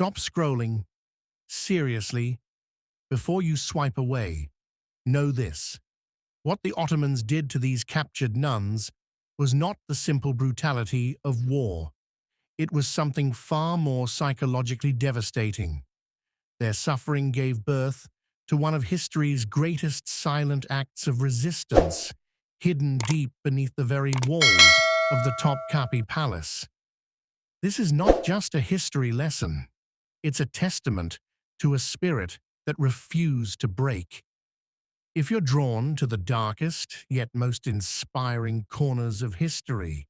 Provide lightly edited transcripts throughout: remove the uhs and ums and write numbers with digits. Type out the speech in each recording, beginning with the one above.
stop scrolling. Seriously, before you swipe away, know this. What the Ottomans did to these captured nuns was not the simple brutality of war. It was something far more psychologically devastating. Their suffering gave birth to one of history's greatest silent acts of resistance, hidden deep beneath the very walls of the Topkapi Palace. This is not just a history lesson. It's a testament to a spirit that refused to break. If you're drawn to the darkest yet most inspiring corners of history,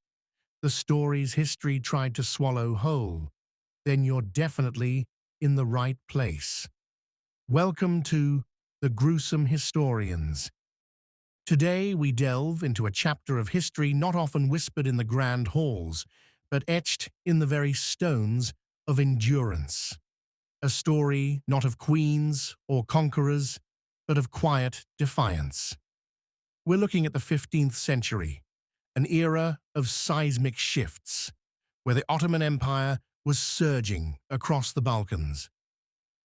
the stories history tried to swallow whole, then you're definitely in the right place. Welcome to The Gruesome Historians. Today we delve into a chapter of history not often whispered in the grand halls, but etched in the very stones of endurance. A story not of queens or conquerors, but of quiet defiance. We're looking at the 15th century, an era of seismic shifts, where the Ottoman Empire was surging across the Balkans.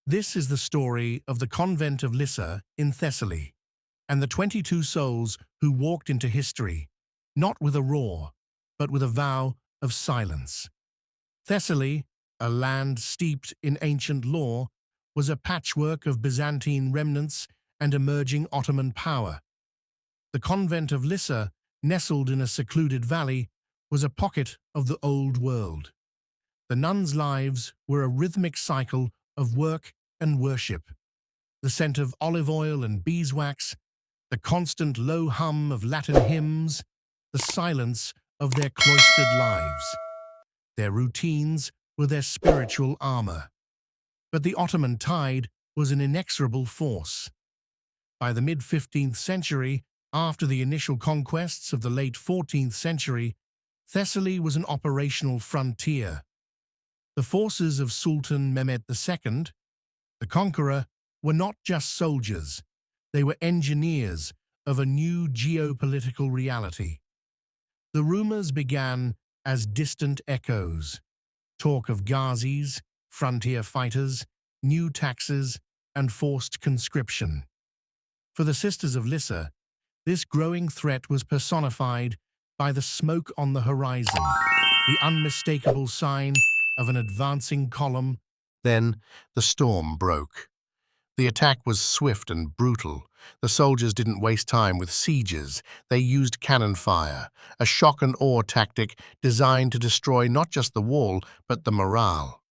This is the story of the Convent of Lissa in Thessaly, and the 22 souls who walked into history, not with a roar, but with a vow of silence. Thessaly, a land steeped in ancient lore, was a patchwork of Byzantine remnants and emerging Ottoman power. The Convent of Lissa, nestled in a secluded valley, was a pocket of the old world. The nuns' lives were a rhythmic cycle of work and worship. The scent of olive oil and beeswax, the constant low hum of Latin hymns, the silence of their cloistered lives. Their routines were their spiritual armor. But the Ottoman tide was an inexorable force. By the mid-15th century, after the initial conquests of the late 14th century, Thessaly was an operational frontier. The forces of Sultan Mehmed II, the Conqueror, were not just soldiers. They were engineers of a new geopolitical reality. The rumors began as distant echoes. Talk of Ghazis, frontier fighters, new taxes, and forced conscription. For the Sisters of Lissa, this growing threat was personified by the smoke on the horizon, the unmistakable sign of an advancing column. Then the storm broke. The attack was swift and brutal. The soldiers didn't waste time with sieges. They used cannon fire, a shock and awe tactic designed to destroy not just the wall, but the morale.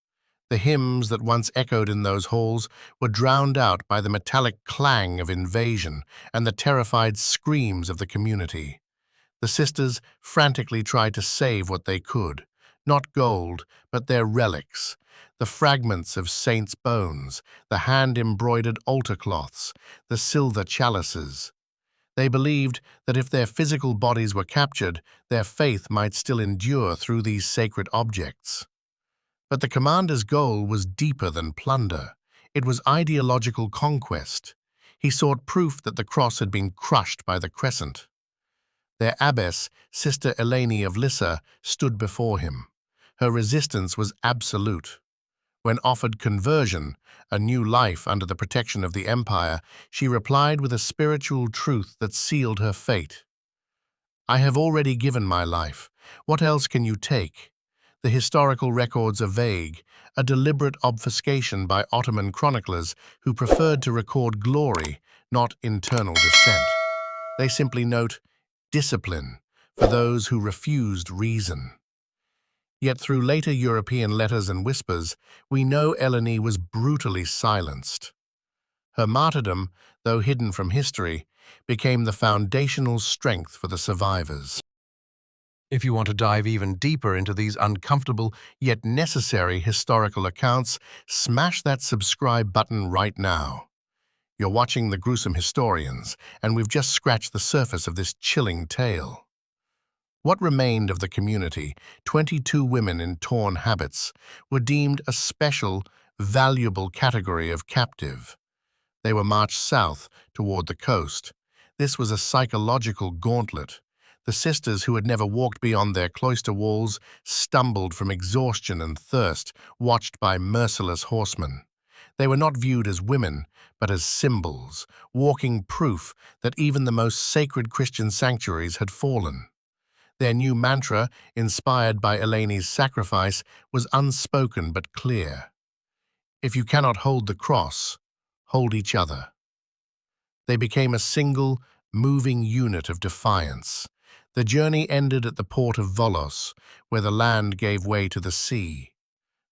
The hymns that once echoed in those halls were drowned out by the metallic clang of invasion and the terrified screams of the community. The sisters frantically tried to save what they could, not gold, but their relics, the fragments of saints' bones, the hand-embroidered altar cloths, the silver chalices. They believed that if their physical bodies were captured, their faith might still endure through these sacred objects. But the commander's goal was deeper than plunder. It was ideological conquest. He sought proof that the cross had been crushed by the crescent. Their abbess, Sister Elani of Lissa, stood before him. Her resistance was absolute. When offered conversion, a new life under the protection of the empire, she replied with a spiritual truth that sealed her fate. "I have already given my life. What else can you take?" The historical records are vague, a deliberate obfuscation by Ottoman chroniclers who preferred to record glory, not internal dissent. They simply note discipline for those who refused reason. Yet through later European letters and whispers, we know Elani was brutally silenced. Her martyrdom, though hidden from history, became the foundational strength for the survivors. If you want to dive even deeper into these uncomfortable yet necessary historical accounts, smash that subscribe button right now. You're watching The Gruesome Historians, and we've just scratched the surface of this chilling tale. What remained of the community, 22 women in torn habits, were deemed a special, valuable category of captive. They were marched south toward the coast. This was a psychological gauntlet. The sisters, who had never walked beyond their cloister walls, stumbled from exhaustion and thirst, watched by merciless horsemen. They were not viewed as women, but as symbols, walking proof that even the most sacred Christian sanctuaries had fallen. Their new mantra, inspired by Elani's sacrifice, was unspoken but clear. If you cannot hold the cross, hold each other. They became a single, moving unit of defiance. The journey ended at the port of Volos, where the land gave way to the sea.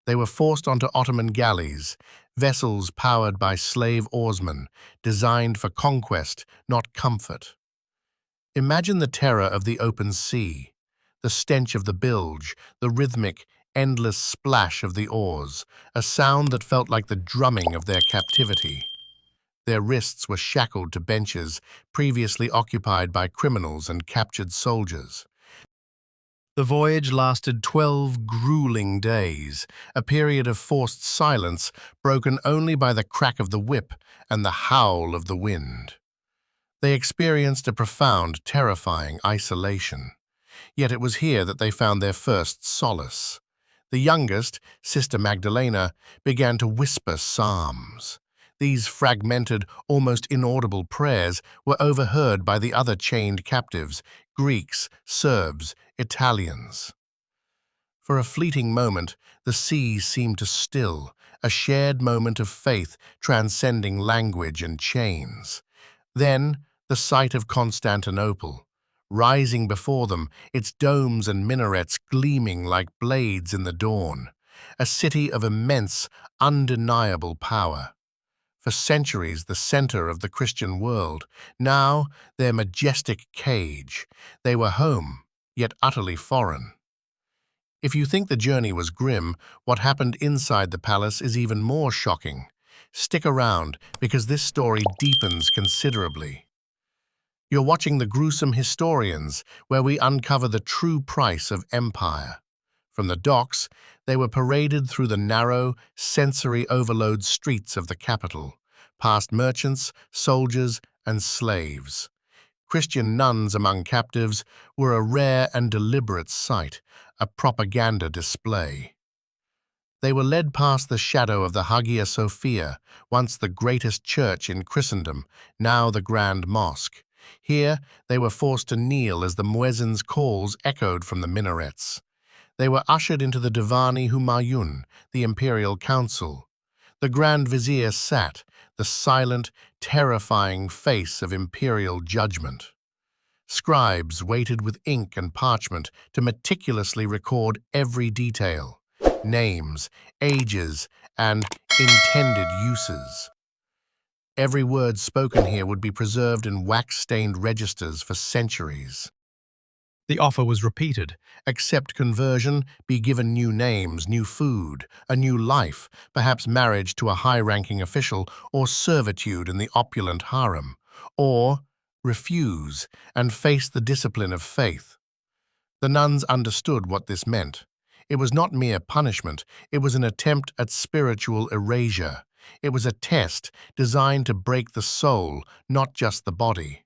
They were forced onto Ottoman galleys, vessels powered by slave oarsmen, designed for conquest, not comfort. Imagine the terror of the open sea, the stench of the bilge, the rhythmic, endless splash of the oars, a sound that felt like the drumming of their captivity. Their wrists were shackled to benches previously occupied by criminals and captured soldiers. The voyage lasted 12 grueling days, a period of forced silence broken only by the crack of the whip and the howl of the wind. They experienced a profound, terrifying isolation. Yet it was here that they found their first solace. The youngest, Sister Magdalena, began to whisper psalms. These fragmented, almost inaudible prayers were overheard by the other chained captives, Greeks, Serbs, Italians. For a fleeting moment, the sea seemed to still, a shared moment of faith transcending language and chains. Then, the sight of Constantinople, rising before them, its domes and minarets gleaming like blades in the dawn, a city of immense, undeniable power. For centuries the center of the Christian world, now their majestic cage. They were home, yet utterly foreign. If you think the journey was grim, what happened inside the palace is even more shocking. Stick around, because this story deepens considerably. You're watching The Gruesome Historians, where we uncover the true price of empire. From the docks, they were paraded through the narrow, sensory overload streets of the capital, past merchants, soldiers, and slaves. Christian nuns among captives were a rare and deliberate sight, a propaganda display. They were led past the shadow of the Hagia Sophia, once the greatest church in Christendom, now the Grand Mosque. Here, they were forced to kneel as the muezzin's calls echoed from the minarets. They were ushered into the Divani Humayun, the imperial council. The Grand Vizier sat, the silent, terrifying face of imperial judgment. Scribes waited with ink and parchment to meticulously record every detail, names, ages, and intended uses. Every word spoken here would be preserved in wax-stained registers for centuries. The offer was repeated. Accept conversion, be given new names, new food, a new life, perhaps marriage to a high-ranking official, or servitude in the opulent harem. Or refuse and face the discipline of faith. The nuns understood what this meant. It was not mere punishment, it was an attempt at spiritual erasure. It was a test designed to break the soul, not just the body.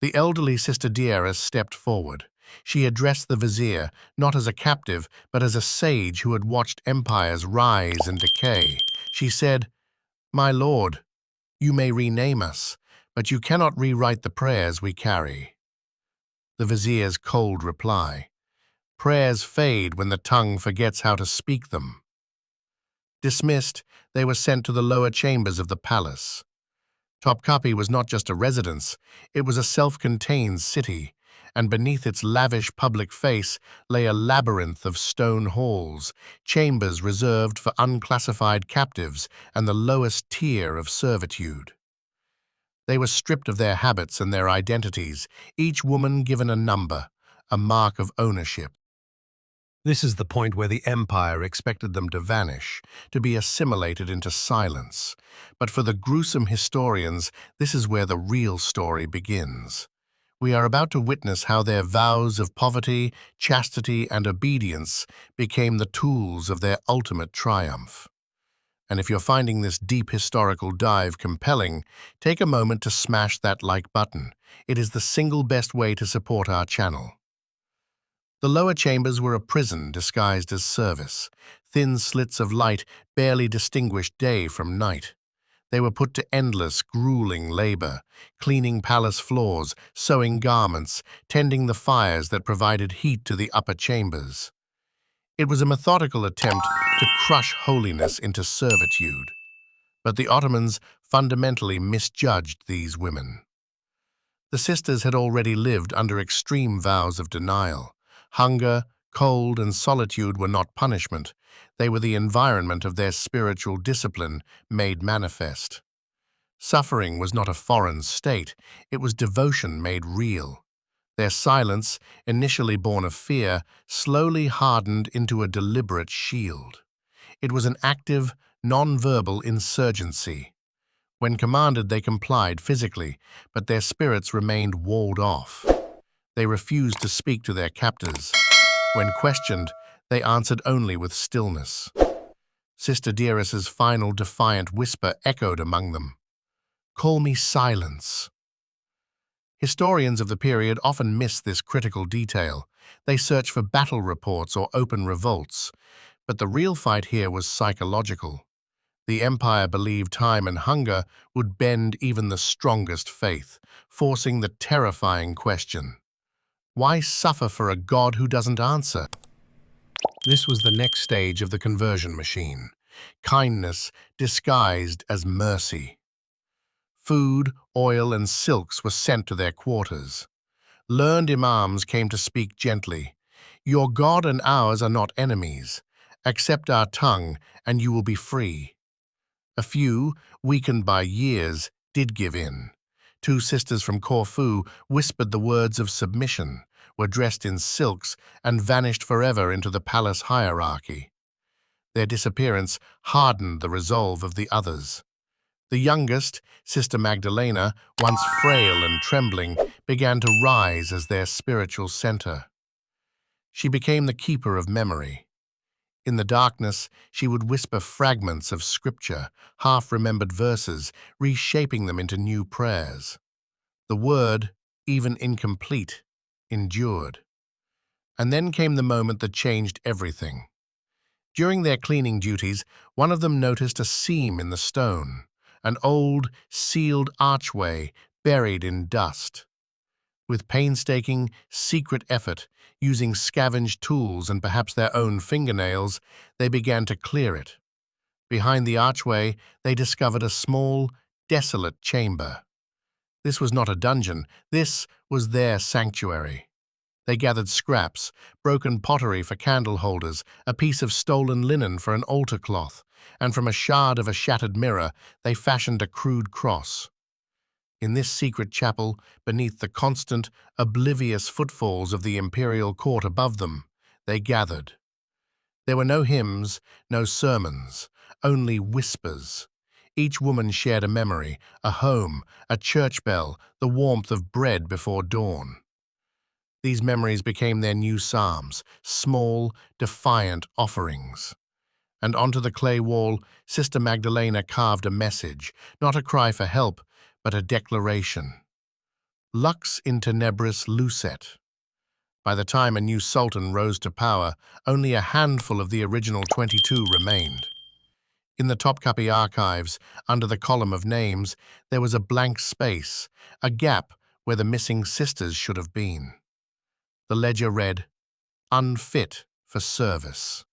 The elderly Sister Dieras stepped forward. She addressed the vizier, not as a captive, but as a sage who had watched empires rise and decay. She said, "My lord, you may rename us, but you cannot rewrite the prayers we carry." The vizier's cold reply, "Prayers fade when the tongue forgets how to speak them." Dismissed, they were sent to the lower chambers of the palace. Topkapi was not just a residence, it was a self-contained city, and beneath its lavish public face lay a labyrinth of stone halls, chambers reserved for unclassified captives and the lowest tier of servitude. They were stripped of their habits and their identities, each woman given a number, a mark of ownership. This is the point where the empire expected them to vanish, to be assimilated into silence. But for the gruesome historians, this is where the real story begins. We are about to witness how their vows of poverty, chastity, and obedience became the tools of their ultimate triumph. And if you're finding this deep historical dive compelling, take a moment to smash that like button. It is the single best way to support our channel. The lower chambers were a prison disguised as service. Thin slits of light barely distinguished day from night. They were put to endless, grueling labor, cleaning palace floors, sewing garments, tending the fires that provided heat to the upper chambers. It was a methodical attempt to crush holiness into servitude. But the Ottomans fundamentally misjudged these women. The sisters had already lived under extreme vows of denial. Hunger, cold, and solitude were not punishment. They were the environment of their spiritual discipline made manifest. Suffering was not a foreign state, it was devotion made real. Their silence, initially born of fear, slowly hardened into a deliberate shield. It was an active, non-verbal insurgency. When commanded, they complied physically, but their spirits remained walled off. They refused to speak to their captors. When questioned, they answered only with stillness. Sister Dearest's final defiant whisper echoed among them. "Call me silence." Historians of the period often miss this critical detail. They search for battle reports or open revolts. But the real fight here was psychological. The empire believed time and hunger would bend even the strongest faith, forcing the terrifying question: why suffer for a God who doesn't answer? This was the next stage of the conversion machine. Kindness disguised as mercy. Food, oil, and silks were sent to their quarters. Learned imams came to speak gently. "Your God and ours are not enemies. Accept our tongue, and you will be free." A few, weakened by years, did give in. Two sisters from Corfu whispered the words of submission, were dressed in silks, and vanished forever into the palace hierarchy. Their disappearance hardened the resolve of the others. The youngest, Sister Magdalena, once frail and trembling, began to rise as their spiritual center. She became the keeper of memory. In the darkness, she would whisper fragments of scripture, half-remembered verses, reshaping them into new prayers. The word, even incomplete, endured. And then came the moment that changed everything. During their cleaning duties, one of them noticed a seam in the stone, an old, sealed archway buried in dust. With painstaking, secret effort, using scavenged tools and perhaps their own fingernails, they began to clear it. Behind the archway, they discovered a small, desolate chamber. This was not a dungeon, this was their sanctuary. They gathered scraps, broken pottery for candle holders, a piece of stolen linen for an altar cloth, and from a shard of a shattered mirror, they fashioned a crude cross. In this secret chapel, beneath the constant, oblivious footfalls of the imperial court above them, they gathered. There were no hymns, no sermons, only whispers. Each woman shared a memory, a home, a church bell, the warmth of bread before dawn. These memories became their new psalms, small, defiant offerings. And onto the clay wall, Sister Magdalena carved a message, not a cry for help, but a declaration. Lux in tennibbrris lucet. By the time a new sultan rose to power, only a handful of the original 22 remained. In the Topkapi archives, under the column of names, there was a blank space, a gap where the missing sisters should have been. The ledger read, "Unfit for service."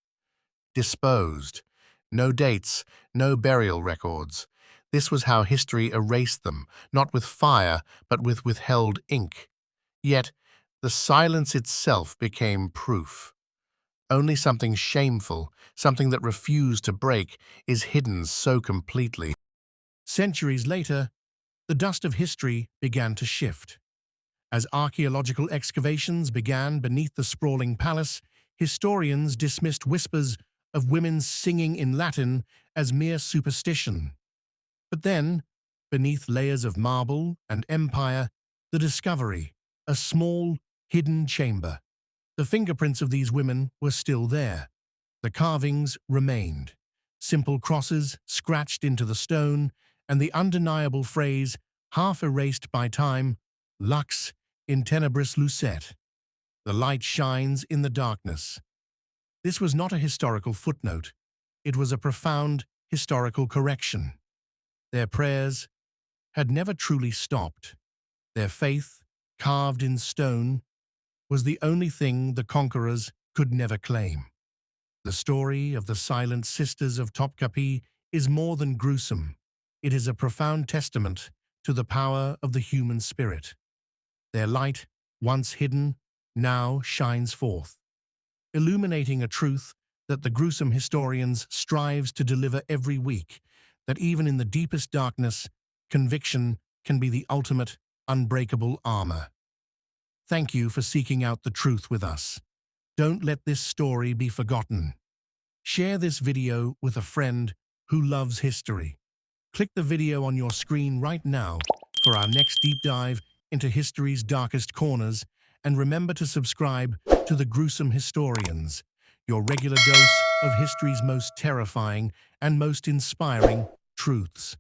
Disposed. No dates, no burial records. This was how history erased them, not with fire, but with withheld ink. Yet, the silence itself became proof. Only something shameful, something that refused to break, is hidden so completely. Centuries later, the dust of history began to shift. As archaeological excavations began beneath the sprawling palace, historians dismissed whispers of women singing in Latin as mere superstition. But then, beneath layers of marble and empire, the discovery, a small, hidden chamber. The fingerprints of these women were still there. The carvings remained. Simple crosses scratched into the stone, and the undeniable phrase, half erased by time, Lux in tennibbrris lucet. The light shines in the darkness. This was not a historical footnote. It was a profound historical correction. Their prayers had never truly stopped. Their faith, carved in stone, was the only thing the conquerors could never claim. The story of the silent sisters of Topkapi is more than gruesome. It is a profound testament to the power of the human spirit. Their light, once hidden, now shines forth, illuminating a truth that the Gruesome Historians strives to deliver every week, that even in the deepest darkness, conviction can be the ultimate, unbreakable armor. Thank you for seeking out the truth with us. Don't let this story be forgotten. Share this video with a friend who loves history. Click the video on your screen right now for our next deep dive into history's darkest corners, and remember to subscribe to the Gruesome Historians, your regular dose of history's most terrifying and most inspiring truths.